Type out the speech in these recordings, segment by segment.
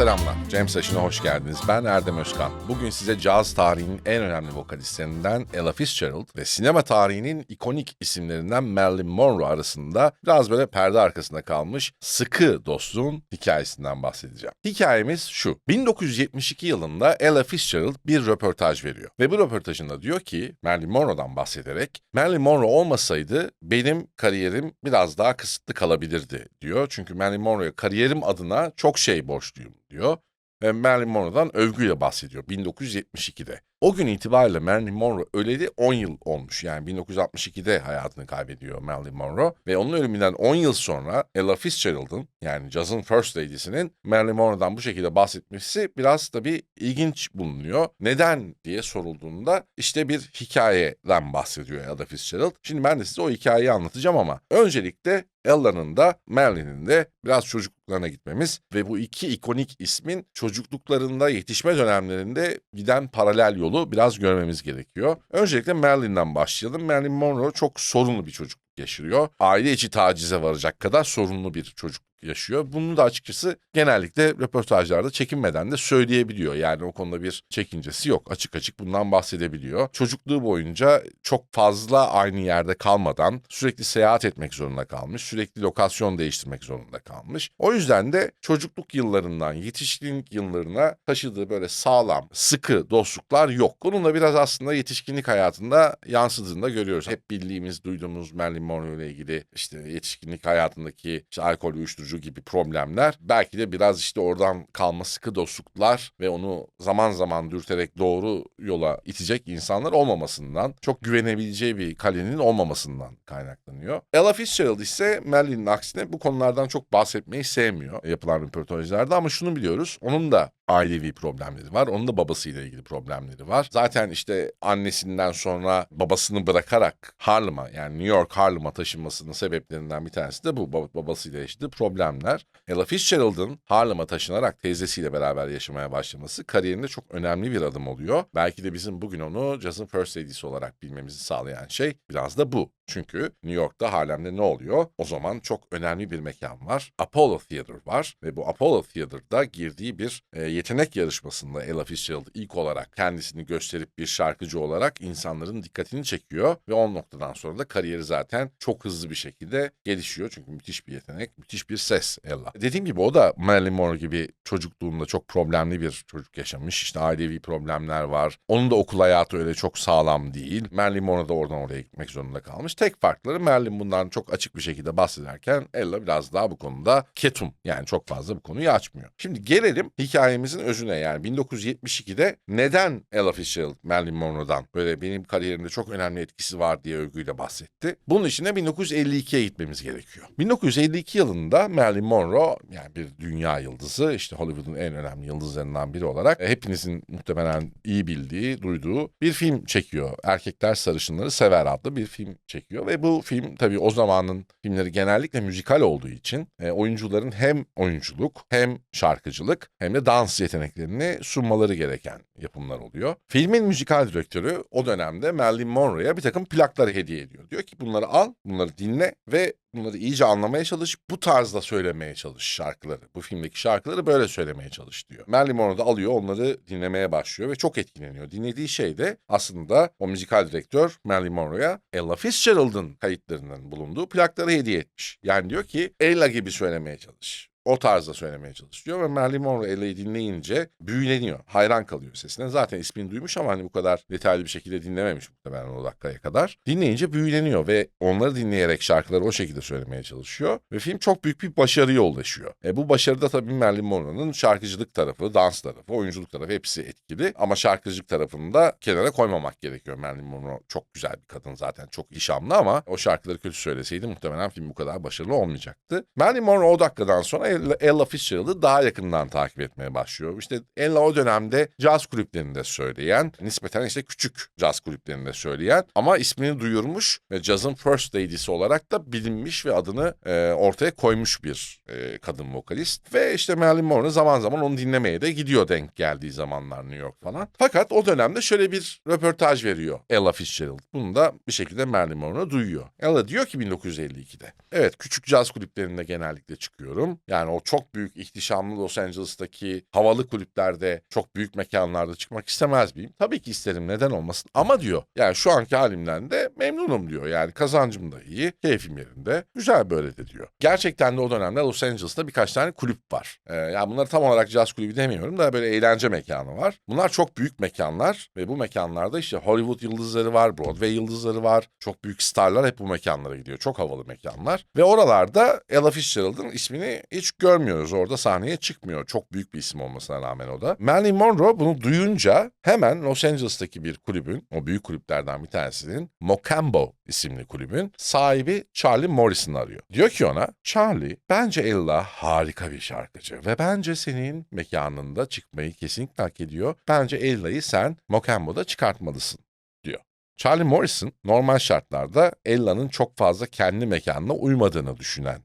Selamlar, Jam Session'a hoş geldiniz. Ben Erdem Özkan. Bugün size caz tarihinin en önemli vokalistlerinden Ella Fitzgerald ve sinema tarihinin ikonik isimlerinden Marilyn Monroe arasında biraz böyle perde arkasında kalmış sıkı dostluğun hikayesinden bahsedeceğim. Hikayemiz şu: 1972 yılında Ella Fitzgerald bir röportaj veriyor. Ve bu röportajında diyor ki, Marilyn Monroe'dan bahsederek, Marilyn Monroe olmasaydı benim kariyerim biraz daha kısıtlı kalabilirdi diyor. Çünkü Marilyn Monroe'ya kariyerim adına çok şey borçluyum diyor. Ve Marilyn Monroe'dan övgüyle bahsediyor 1972'de. O gün itibariyle Marilyn Monroe öleli 10 yıl olmuş. Yani 1962'de hayatını kaybediyor Marilyn Monroe. Ve onun ölümünden 10 yıl sonra Ella Fitzgerald'ın, yani cazın First Lady'sinin Marilyn Monroe'dan bu şekilde bahsetmesi biraz tabii ilginç bulunuyor. Neden diye sorulduğunda işte bir hikayeden bahsediyor Ella Fitzgerald. Şimdi ben de size o hikayeyi anlatacağım ama öncelikle Ella'nın da Marilyn'in de biraz çocukluklarına gitmemiz ve bu iki ikonik ismin çocukluklarında, yetişme dönemlerinde giden paralel yolu biraz görmemiz gerekiyor. Öncelikle Marilyn'den başlayalım. Marilyn Monroe çok sorunlu bir çocuk yaşıyor. Aile içi tacize varacak kadar sorunlu bir çocuk yaşıyor. Bunu da açıkçası genellikle röportajlarda çekinmeden de söyleyebiliyor. Yani o konuda bir çekincesi yok. Açık açık bundan bahsedebiliyor. Çocukluğu boyunca çok fazla aynı yerde kalmadan sürekli seyahat etmek zorunda kalmış. Sürekli lokasyon değiştirmek zorunda kalmış. O yüzden de çocukluk yıllarından yetişkinlik yıllarına taşıdığı böyle sağlam, sıkı dostluklar yok. Bunun da biraz aslında yetişkinlik hayatında yansıdığını da görüyoruz. Hep bildiğimiz, duyduğumuz Marilyn Monroe ile ilgili işte yetişkinlik hayatındaki işte alkol, uyuşturucu gibi problemler belki de biraz işte oradan kalma sıkı dostluklar ve onu zaman zaman dürterek doğru yola itecek insanlar olmamasından, çok güvenebileceği bir kalenin olmamasından kaynaklanıyor. Ella Fitzgerald ise Marilyn'in aksine bu konulardan çok bahsetmeyi sevmiyor yapılan röportajlarda ama şunu biliyoruz, onun da ailevi problemleri var. Onun da babasıyla ilgili problemleri var. Zaten işte annesinden sonra babasını bırakarak Harlem'a, yani New York Harlem'a taşınmasının sebeplerinden bir tanesi de bu babasıyla yaşadığı problemler. Ella Fitzgerald'ın Harlem'a taşınarak teyzesiyle beraber yaşamaya başlaması kariyerinde çok önemli bir adım oluyor. Belki de bizim bugün onu cazın First Lady'si olarak bilmemizi sağlayan şey biraz da bu. Çünkü New York'ta, Harlem'de ne oluyor? O zaman çok önemli bir mekan var. Apollo Theater var ve bu Apollo Theater'da girdiği bir yetenek yarışmasında Ella Fitzgerald ilk olarak kendisini gösterip bir şarkıcı olarak insanların dikkatini çekiyor ve o noktadan sonra da kariyeri zaten çok hızlı bir şekilde gelişiyor. Çünkü müthiş bir yetenek, müthiş bir ses Ella. Dediğim gibi o da Marilyn Monroe gibi çocukluğunda çok problemli bir çocuk yaşamış. İşte ailevi problemler var. Onun da okul hayatı öyle çok sağlam değil. Marilyn Monroe da oradan oraya gitmek zorunda kalmış. Tek farkları, Marilyn bundan çok açık bir şekilde bahsederken Ella biraz daha bu konuda ketum. Yani çok fazla bu konuyu açmıyor. Şimdi gelelim hikayemizin özüne. Yani 1972'de neden Ella Fitzgerald Marilyn Monroe'dan böyle benim kariyerimde çok önemli etkisi var diye övgüyle bahsetti. Bunun için de 1952'ye gitmemiz gerekiyor. 1952 yılında Marilyn Monroe, yani bir dünya yıldızı, işte Hollywood'un en önemli yıldızlarından biri olarak hepinizin muhtemelen iyi bildiği, duyduğu bir film çekiyor. Erkekler Sarışınları Sever adlı bir film çekiyor ve bu film tabii o zamanın filmleri genellikle müzikal olduğu için oyuncuların hem oyunculuk hem şarkıcılık hem de dans yeteneklerini sunmaları gereken yapımlar oluyor. Filmin müzikal direktörü o dönemde Marilyn Monroe'ya bir takım plakları hediye ediyor. Diyor ki bunları al, bunları dinle ve bunları iyice anlamaya çalış, bu tarzda söylemeye çalış şarkıları. Bu filmdeki şarkıları böyle söylemeye çalış diyor. Marilyn Monroe da alıyor, onları dinlemeye başlıyor ve çok etkileniyor. Dinlediği şey de aslında o müzikal direktör Marilyn Monroe'ya Ella Fitzgerald'ın kayıtlarının bulunduğu plakları hediye etmiş. Yani diyor ki Ella gibi söylemeye çalış. O tarzda söylemeye çalışıyor ve Marilyn Monroe Ella'yı dinleyince büyüleniyor. Hayran kalıyor sesine. Zaten ismini duymuş ama hani bu kadar detaylı bir şekilde dinlememiş muhtemelen o dakikaya kadar. Dinleyince büyüleniyor ve onları dinleyerek şarkıları o şekilde söylemeye çalışıyor. Ve film çok büyük bir başarıya ulaşıyor. Bu başarıda tabii Marilyn Monroe'nun şarkıcılık tarafı, dans tarafı, oyunculuk tarafı hepsi etkili. Ama şarkıcılık tarafını da kenara koymamak gerekiyor. Marilyn Monroe çok güzel bir kadın zaten. Çok işamlı ama o şarkıları kötü söyleseydi muhtemelen film bu kadar başarılı olmayacaktı. Marilyn Monroe o dakikadan sonra Ella Fitzgerald'ı daha yakından takip etmeye başlıyor. İşte Ella o dönemde caz kulüplerinde söyleyen, nispeten işte küçük caz kulüplerinde söyleyen ama ismini duyurmuş ve cazın First Lady'si olarak da bilinmiş ve adını ortaya koymuş bir kadın vokalist. Ve işte Marilyn Monroe zaman zaman onu dinlemeye de gidiyor denk geldiği zamanlar New York falan. Fakat o dönemde şöyle bir röportaj veriyor Ella Fitzgerald. Bunu da bir şekilde Marilyn Monroe duyuyor. Ella diyor ki 1952'de, evet, küçük caz kulüplerinde genellikle çıkıyorum. Yani Yani o çok büyük ihtişamlı Los Angeles'taki havalı kulüplerde, çok büyük mekanlarda çıkmak istemez miyim? Tabii ki isterim, neden olmasın. Ama diyor, yani şu anki halimden de memnunum diyor. Yani kazancım da iyi, keyfim yerinde. Güzel böyle de diyor. Gerçekten de o dönemde Los Angeles'ta birkaç tane kulüp var. Yani bunları tam olarak caz kulübü demiyorum da böyle eğlence mekanı var. Bunlar çok büyük mekanlar ve bu mekanlarda işte Hollywood yıldızları var, Broadway yıldızları var. Çok büyük starlar hep bu mekanlara gidiyor. Çok havalı mekanlar. Ve oralarda Ella Fitzgerald'ın ismini hiç görmüyoruz. Orada sahneye çıkmıyor. Çok büyük bir isim olmasına rağmen o da. Marilyn Monroe bunu duyunca hemen Los Angeles'taki bir kulübün, o büyük kulüplerden bir tanesinin, Mocambo isimli kulübün sahibi Charlie Morrison'ı arıyor. Diyor ki ona, Charlie, bence Ella harika bir şarkıcı ve bence senin mekanında çıkmayı kesinlikle hak ediyor. Bence Ella'yı sen Mocambo'da çıkartmalısın diyor. Charlie Morrison normal şartlarda Ella'nın çok fazla kendi mekanına uymadığını düşünen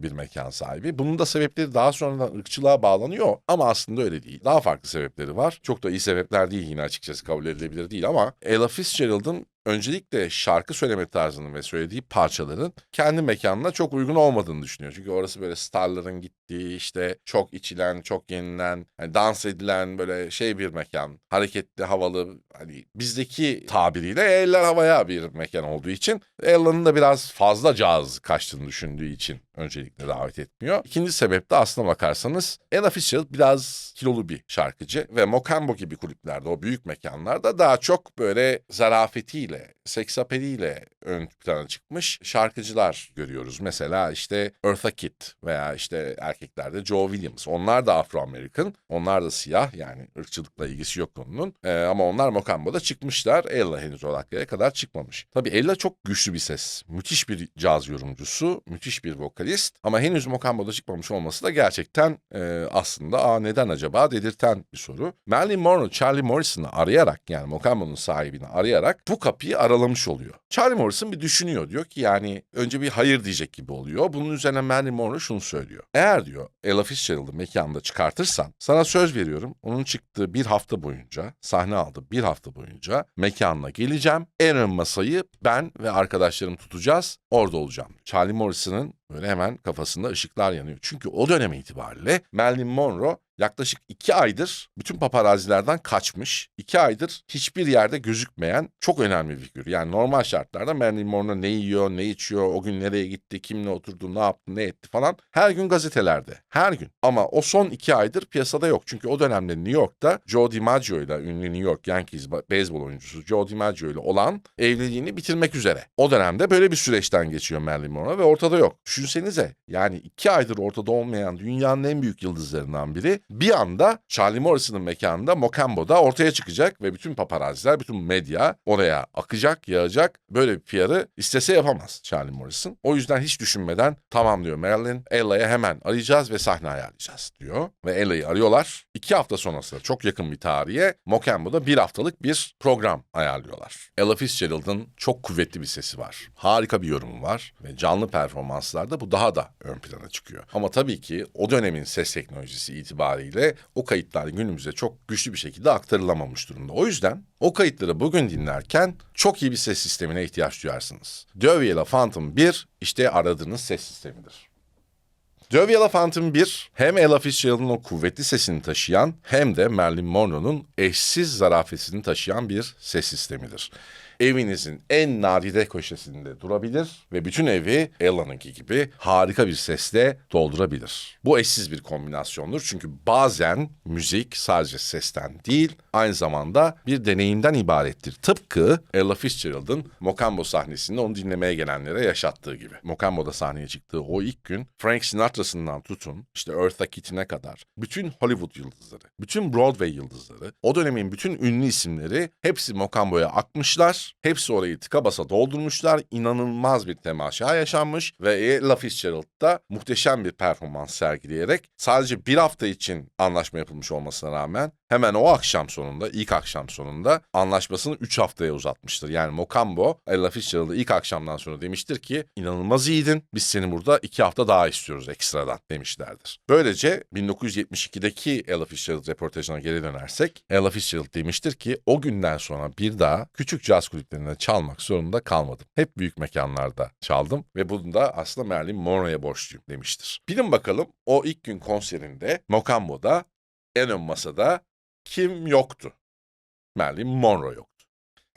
bir mekan sahibi. Bunun da sebepleri daha sonradan ırkçılığa bağlanıyor ama aslında öyle değil. Daha farklı sebepleri var. Çok da iyi sebepler değil, yine açıkçası kabul edilebilir değil ama Ella Fitzgerald'ın öncelikle şarkı söyleme tarzının ve söylediği parçaların kendi mekanına çok uygun olmadığını düşünüyor. Çünkü orası böyle starların gittiği, işte çok içilen, çok yenilen, hani dans edilen böyle şey bir mekan. Hareketli, havalı, hani bizdeki tabiriyle eller havaya bir mekan olduğu için Ella'nın da biraz fazla caz kaçtığını düşündüğü için öncelikle davet etmiyor. İkinci sebep de aslına bakarsanız Ella Fitzgerald biraz kilolu bir şarkıcı ve Mocambo gibi kulüplerde, o büyük mekanlarda daha çok böyle zarafetiyle, seksapeliyle ön plana çıkmış şarkıcılar görüyoruz. Mesela işte Eartha Kitt veya işte erkeklerde Joe Williams. Onlar da Afro-Amerikan, onlar da siyah, yani ırkçılıkla ilgisi yok konunun. Ama onlar Mocambo'da çıkmışlar. Ella henüz o dakikaya kadar çıkmamış. Tabii Ella çok güçlü bir ses. Müthiş bir caz yorumcusu, müthiş bir vokalist. Ama henüz Mocambo'da çıkmamış olması da gerçekten aslında neden acaba dedirten bir soru. Marilyn Monroe, Charlie Morrison'ı arayarak, yani Mocambo'nun sahibini arayarak bu kapıyı aralamış oluyor. Charlie Morrison bir düşünüyor. Diyor ki yani önce bir hayır diyecek gibi oluyor. Bunun üzerine Marilyn Monroe şunu söylüyor. Eğer diyor Ella Fitzgerald'ı mekanında çıkartırsan sana söz veriyorum, onun çıktığı bir hafta boyunca, sahne aldığı bir hafta boyunca mekanına geleceğim. En ön masayı ben ve arkadaşlarım tutacağız. Orada olacağım. Charlie Morrison'ın böyle hemen kafasında ışıklar yanıyor. Çünkü o dönem itibariyle Marilyn Monroe yaklaşık 2 aydır bütün paparazilerden kaçmış. 2 aydır hiçbir yerde gözükmeyen çok önemli bir figür. Yani normal şartlarda Marilyn Monroe ne yiyor, ne içiyor, o gün nereye gitti, kimle oturdu, ne yaptı, ne etti falan. Her gün gazetelerde. Her gün. Ama o son 2 aydır piyasada yok. Çünkü o dönemde New York'ta Joe DiMaggio ile, ünlü New York Yankees beyzbol oyuncusu Joe DiMaggio ile olan evliliğini bitirmek üzere. O dönemde böyle bir süreçten geçiyor Marilyn Monroe ve ortada yok. Düşünsenize, yani 2 aydır ortada olmayan dünyanın en büyük yıldızlarından biri bir anda Charlie Morrison'ın mekanında Mocambo'da ortaya çıkacak ve bütün paparaziler, bütün medya oraya akacak, yağacak. Böyle bir PR'ı istese yapamaz Charlie Morrison. O yüzden hiç düşünmeden tamam diyor Marilyn, Ella'ya hemen arayacağız ve sahne ayarlayacağız diyor. Ve Ella'yı arıyorlar. 2 hafta sonrasında, çok yakın bir tarihe, Mocambo'da 1 haftalık bir program ayarlıyorlar. Ella Fitzgerald'ın çok kuvvetli bir sesi var. Harika bir yorumu var ve canlı performanslarda bu daha da ön plana çıkıyor. Ama tabii ki o dönemin ses teknolojisi itibariyle o kayıtlar günümüze çok güçlü bir şekilde aktarılamamış durumda. O yüzden o kayıtları bugün dinlerken çok iyi bir ses sistemine ihtiyaç duyarsınız. Döviyela Phantom 1 işte aradığınız ses sistemidir. Döviyela Phantom 1 hem Ella Fitzgerald'ın o kuvvetli sesini taşıyan hem de Marilyn Monroe'nun eşsiz zarafetini taşıyan bir ses sistemidir. Evinizin en nadide köşesinde durabilir ve bütün evi Ella'nınki gibi harika bir sesle doldurabilir. Bu eşsiz bir kombinasyondur çünkü bazen müzik sadece sesten değil, aynı zamanda bir deneyimden ibarettir. Tıpkı Ella Fitzgerald'ın Mocambo sahnesinde onu dinlemeye gelenlere yaşattığı gibi. Mocambo'da sahneye çıktığı o ilk gün Frank Sinatra'sından tutun, işte Eartha Kitt'ine kadar bütün Hollywood yıldızları, bütün Broadway yıldızları, o dönemin bütün ünlü isimleri hepsi Mocambo'ya akmışlar. Hepsi orayı tıka basa doldurmuşlar. İnanılmaz bir temaşa yaşanmış ve Ella Fitzgerald da muhteşem bir performans sergileyerek sadece bir hafta için anlaşma yapılmış olmasına rağmen hemen o akşam sonunda, ilk akşam sonunda anlaşmasını 3 haftaya uzatmıştır. Yani Mocambo, Ella Fitzgerald'a ilk akşamdan sonra demiştir ki inanılmaz iyiydin, biz seni burada 2 hafta daha istiyoruz ekstradan demişlerdir. Böylece 1972'deki Ella Fitzgerald röportajına geri dönersek, Ella Fitzgerald demiştir ki o günden sonra bir daha küçük caz kulüplerinde çalmak zorunda kalmadım. Hep büyük mekanlarda çaldım ve bunu da aslında Marilyn Monroe'ya borçluyum demiştir. Bilin bakalım o ilk gün konserinde Mocambo'da en ön masada kim yoktu? Marilyn Monroe yoktu.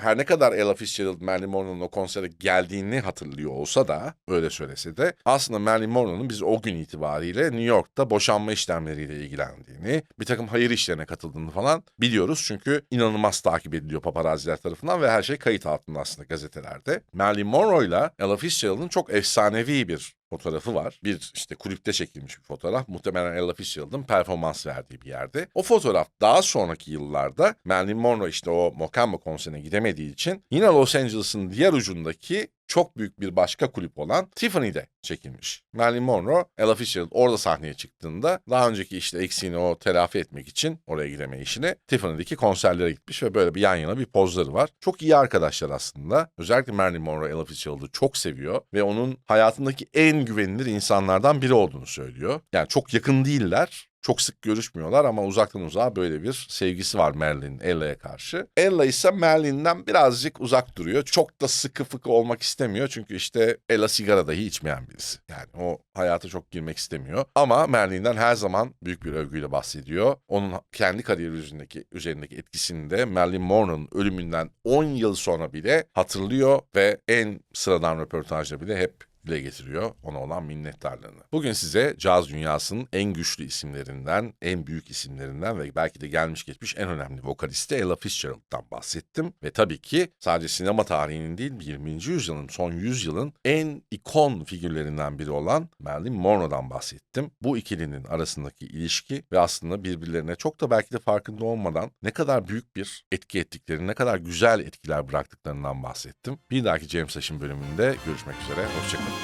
Her ne kadar Ella Fitzgerald Marilyn Monroe'nun o konsere geldiğini hatırlıyor olsa da, öyle söylese de aslında Marilyn Monroe'nun biz o gün itibariyle New York'ta boşanma işlemleriyle ilgilendiğini, bir takım hayır işlerine katıldığını falan biliyoruz. Çünkü inanılmaz takip ediliyor paparazziler tarafından ve her şey kayıt altında aslında gazetelerde. Marilyn Monroe'yla Ella Fitzgerald'ın çok efsanevi bir fotoğrafı var. Bir işte kulüpte çekilmiş bir fotoğraf. Muhtemelen Ella Fitzgerald'ın performans verdiği bir yerde. O fotoğraf daha sonraki yıllarda Marilyn Monroe işte o Mocambo konserine gidemediği için yine Los Angeles'ın diğer ucundaki çok büyük bir başka kulüp olan Tiffany'de çekilmiş. Marilyn Monroe, Ella Fitzgerald orada sahneye çıktığında daha önceki işte eksiğini o telafi etmek için oraya gidemeyişini Tiffany'deki konserlere gitmiş ve böyle bir yan yana bir pozları var. Çok iyi arkadaşlar aslında. Özellikle Marilyn Monroe Ella Fitzgerald'ı çok seviyor ve onun hayatındaki en güvenilir insanlardan biri olduğunu söylüyor. Yani çok yakın değiller. Çok sık görüşmüyorlar ama uzaktan uzağa böyle bir sevgisi var Marilyn'in Ella'ya karşı. Ella ise Marilyn'den birazcık uzak duruyor. Çok da sıkı fıkı olmak istemiyor çünkü işte Ella sigara dahi içmeyen birisi. Yani o hayata çok girmek istemiyor. Ama Marilyn'den her zaman büyük bir övgüyle bahsediyor. Onun kendi kariyeri üzerindeki etkisini de Marilyn Monroe'nun ölümünden 10 yıl sonra bile hatırlıyor ve en sıradan röportajda bile hep dile getiriyor ona olan minnettarlığını. Bugün size caz dünyasının en güçlü isimlerinden, en büyük isimlerinden ve belki de gelmiş geçmiş en önemli vokalisti Ella Fitzgerald'dan bahsettim. Ve tabii ki sadece sinema tarihinin değil 20. yüzyılın, son 100 yılın en ikon figürlerinden biri olan Marilyn Monroe'dan bahsettim. Bu ikilinin arasındaki ilişki ve aslında birbirlerine çok da belki de farkında olmadan ne kadar büyük bir etki ettiklerini, ne kadar güzel etkiler bıraktıklarından bahsettim. Bir dahaki James Ash'in bölümünde görüşmek üzere. Hoşçakalın.